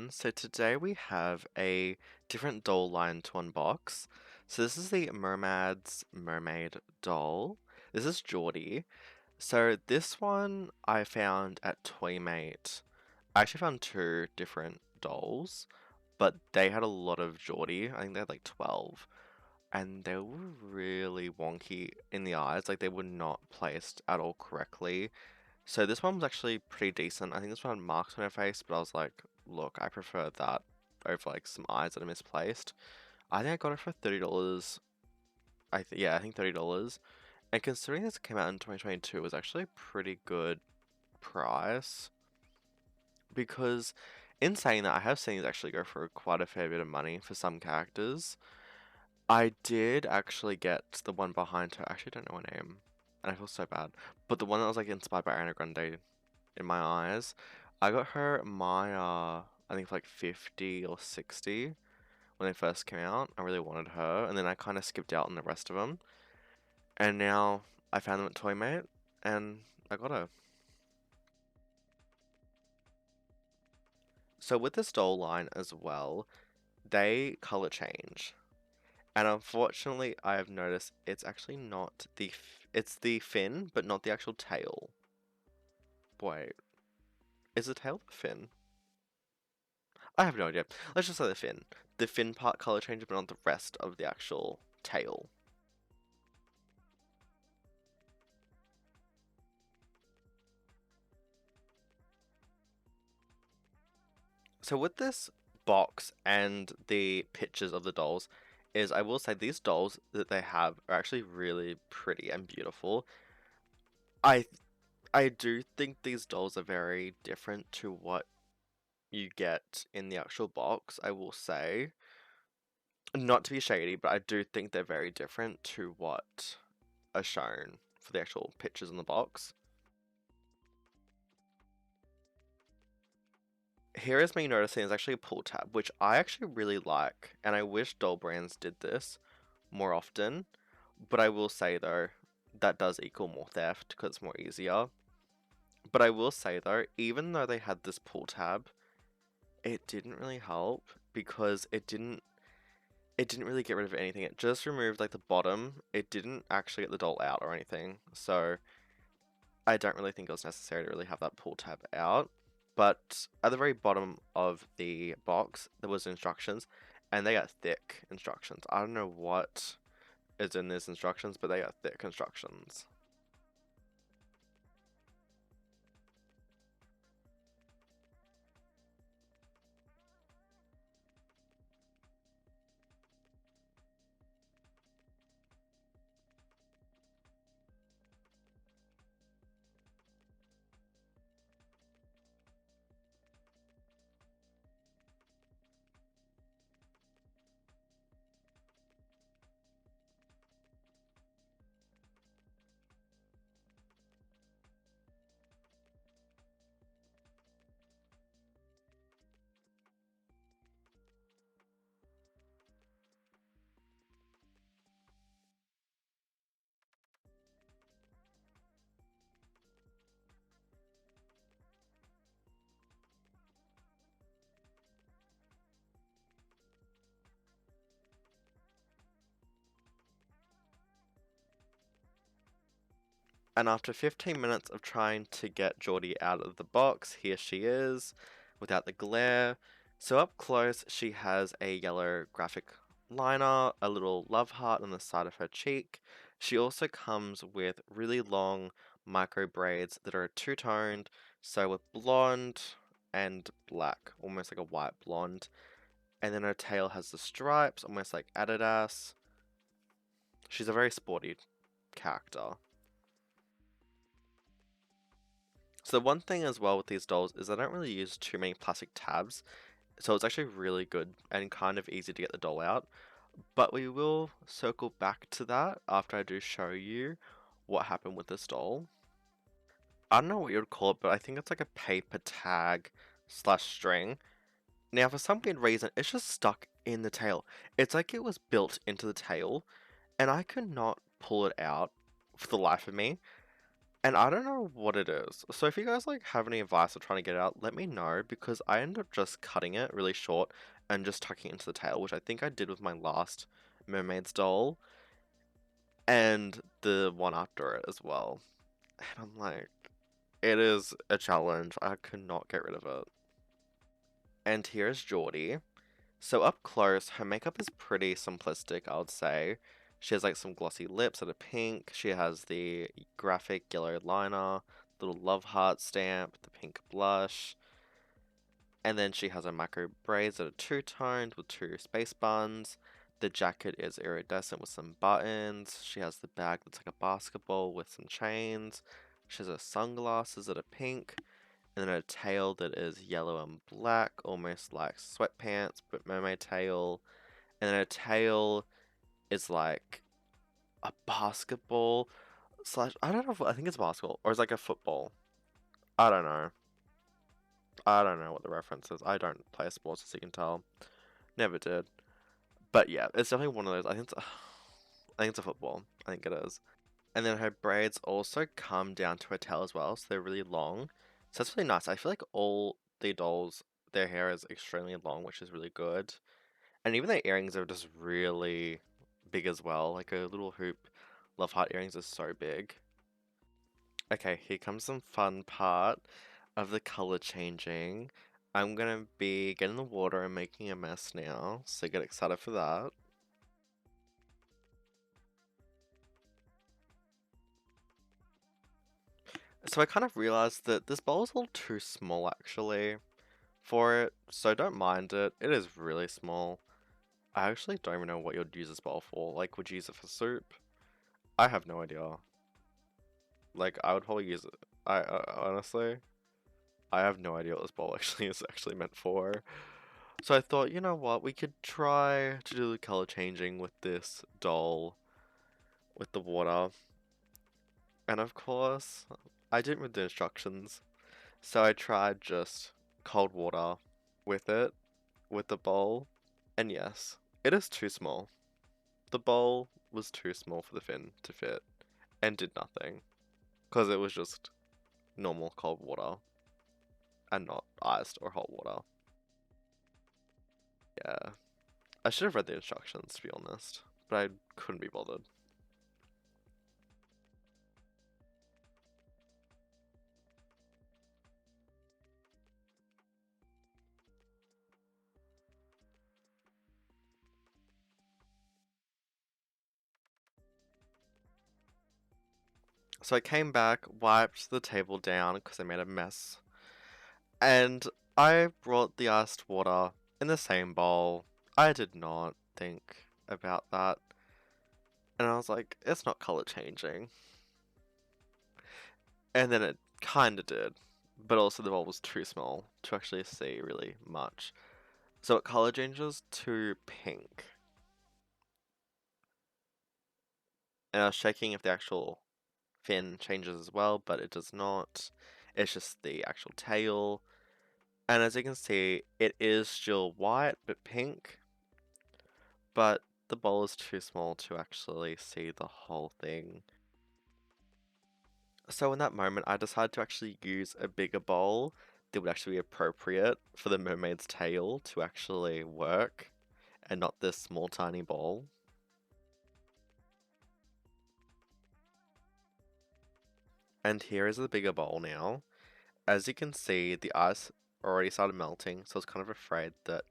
everyone. So today we have a different doll line to unbox. So this is the Mermaze Mermaid doll. This is Jordie. So this one I found at Toymate. I actually found two different dolls, but they had a lot of Jordie. I think they had like 12. And they were really wonky in the eyes. Like they were not placed at all correctly. So this one was actually pretty decent. I think this one had marks on her face, but I was like, look, I prefer that over like some eyes that are misplaced. I think I got it for $30. Yeah, I think $30. And considering this came out in 2022, it was actually a pretty good price. Because in saying that, I have seen these actually go for quite a fair bit of money for some characters. I did actually get the one behind her. I actually don't know her name. And I feel so bad. But the one that was like inspired by Ariana Grande in my eyes. I got her Maya, I think for like 50 or 60 when they first came out. I really wanted her, and then I kind of skipped out on the rest of them. And now I found them at Toymate, and I got her. So with this doll line as well, they color change. And unfortunately, I have noticed it's actually not it's the fin, but not the actual tail. Wait, is the tail the fin? I have no idea. Let's just say the fin. The fin part color changes, but not the rest of the actual tail. So with this box and the pictures of the dolls, is I will say these dolls that they have are actually really pretty and beautiful. I I do think these dolls are very different to what you get in the actual box, I will say. Not to be shady, but I do think they're very different to what are shown for the actual pictures in the box. Here is me noticing there's actually a pull tab, which I actually really like, and I wish doll brands did this more often. But I will say though, that does equal more theft because it's more easier. But I will say though, even though they had this pull tab, it didn't really help because it didn't really get rid of anything. It just removed like the bottom. It didn't actually get the doll out or anything. So I don't really think it was necessary to really have that pull tab out. But at the very bottom of the box, there was instructions, and they got thick instructions. I don't know what is in these instructions, but they got thick instructions. And after 15 minutes of trying to get Jordie out of the box, here she is, without the glare. So up close, she has a yellow graphic liner, a little love heart on the side of her cheek. She also comes with really long micro braids that are two-toned, so with blonde and black, almost like a white blonde. And then her tail has the stripes, almost like Adidas. She's a very sporty character. So one thing as well with these dolls is I don't really use too many plastic tabs, so it's actually really good and kind of easy to get the doll out. But we will circle back to that after I do show you what happened with this doll. I don't know what you would call it, but I think it's like a paper tag slash string. Now for some weird reason, it's just stuck in the tail. It's like it was built into the tail, and I could not pull it out for the life of me. And I don't know what it is. So if you guys like have any advice or trying to get it out, let me know because I ended up just cutting it really short and just tucking it into the tail, which I think I did with my last Mermaid's doll and the one after it as well. And I'm like, it is a challenge. I could not get rid of it. And here's Jordie. So up close, her makeup is pretty simplistic, I would say. She has like some glossy lips that are pink. She has the graphic yellow liner, little love heart stamp, the pink blush, and then she has her micro braids that are two-toned with two space buns. The jacket is iridescent with some buttons. She has the bag that's like a basketball with some chains. She has her sunglasses that are pink, and then a tail that is yellow and black, almost like sweatpants, but mermaid tail. And then a tail is like a basketball slash, I don't know if, I think it's basketball, or it's like a football. I don't know. I don't know what the reference is. I don't play sports, as you can tell. Never did. But yeah, it's definitely one of those. I think it's a football. I think it is. And then her braids also come down to her tail as well, so they're really long. So that's really nice. I feel like all the dolls, their hair is extremely long, which is really good. And even their earrings are just really big as well. Like a little hoop love heart earrings are so big. Okay, here comes some fun part of the color changing. I'm gonna be getting the water and making a mess now, so get excited for that. So I kind of realized that this bowl is a little too small actually for it, so don't mind it. It is really small. I actually don't even know what you'd use this bowl for. Like, would you use it for soup? I have no idea. Like, I would probably use it. Honestly, I have no idea what this bowl actually is actually meant for. So I thought, you know what, we could try to do the color changing with this doll with the water. And of course, I didn't read the instructions, so I tried just cold water with it, with the bowl. And yes, it is too small. The bowl was too small for the fin to fit and did nothing because it was just normal cold water and not iced or hot water. Yeah, I should have read the instructions to be honest, but I couldn't be bothered. So I came back, wiped the table down because I made a mess, and I brought the iced water in the same bowl. I did not think about that, and I was like, it's not color changing. And then it kinda did, but also the bowl was too small to actually see really much. So it color changes to pink, and I was checking if the actual fin changes as well, but it does not. It's just the actual tail. And as you can see, it is still white but pink, but the bowl is too small to actually see the whole thing. So in that moment, I decided to actually use a bigger bowl that would actually be appropriate for the mermaid's tail to actually work, and not this small tiny bowl. And here is the bigger bowl now. As you can see, the ice already started melting, so I was kind of afraid that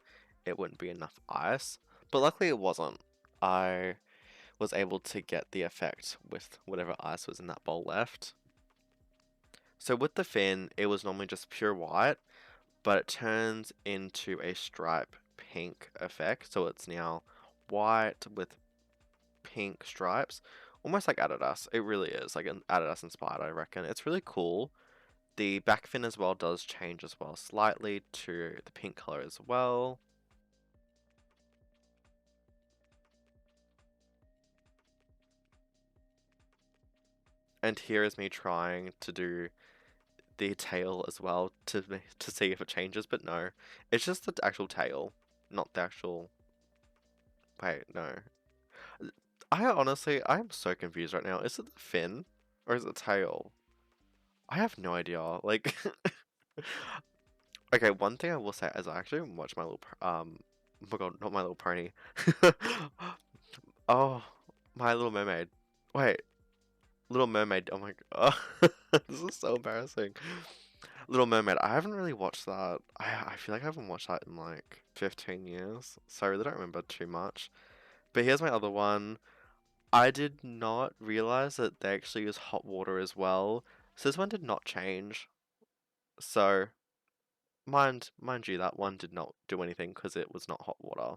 it wouldn't be enough ice. But luckily it wasn't. I was able to get the effect with whatever ice was in that bowl left. So with the fin, it was normally just pure white, but it turns into a stripe pink effect. So it's now white with pink stripes, almost like Adidas. It really is like an Adidas inspired, I reckon. It's really cool. The back fin as well does change as well slightly to the pink color as well. And here is me trying to do the tail as well to see if it changes, but no. It's just the actual tail, not the actual... Wait, no. I honestly, I am so confused right now. Is it the fin or is it the tail? I have no idea. Like, okay, one thing I will say is I actually watched oh my god, not My Little Pony. Oh, My Little Mermaid. Wait, Little Mermaid. Oh my god, this is so embarrassing. Little Mermaid. I haven't really watched that. I feel like I haven't watched that in like 15 years, so I really don't remember too much. But here's my other one. I did not realize that they actually use hot water as well. So this one did not change. So mind you, that one did not do anything because it was not hot water.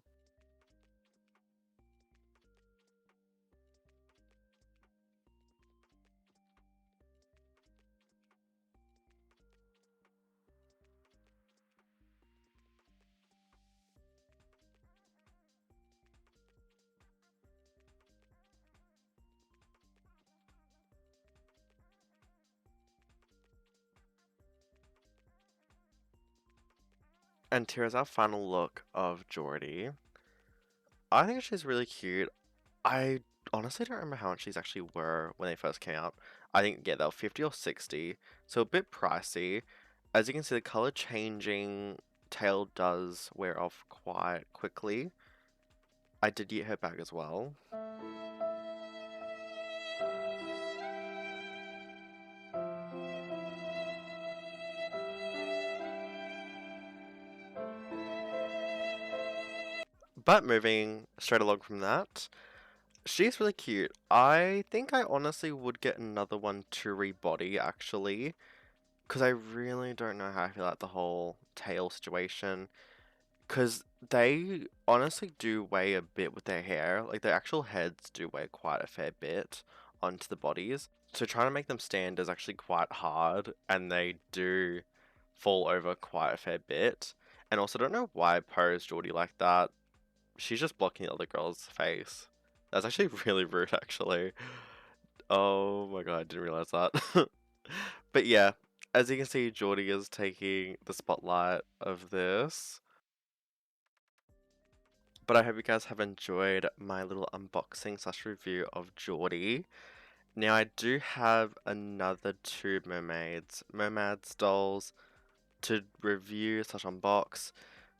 And here's our final look of Geordie. I think she's really cute. I honestly don't remember how much these actually were when they first came out. I think, yeah, they were 50 or 60, so a bit pricey. As you can see, the color changing tail does wear off quite quickly. I did get her bag as well. But moving straight along from that, she's really cute. I think I honestly would get another one to rebody actually, because I really don't know how I feel about the whole tail situation. Because they honestly do weigh a bit with their hair. Like their actual heads do weigh quite a fair bit onto the bodies. So trying to make them stand is actually quite hard, and they do fall over quite a fair bit. And also, don't know why I posed Geordie like that. She's just blocking the other girl's face. That's actually really rude, actually. Oh my god, I didn't realize that. But yeah, as you can see, Geordie is taking the spotlight of this. But I hope you guys have enjoyed my little unboxing slash review of Geordie. Now I do have another two Mermaid's dolls to review slash unbox.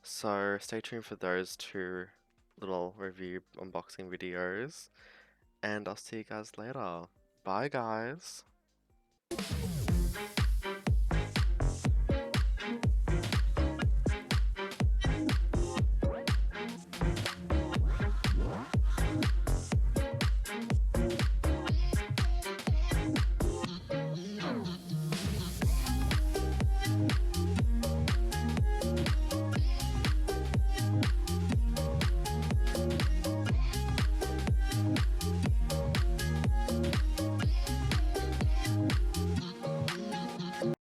So stay tuned for those two little review unboxing videos. And I'll see you guys later. Bye guys.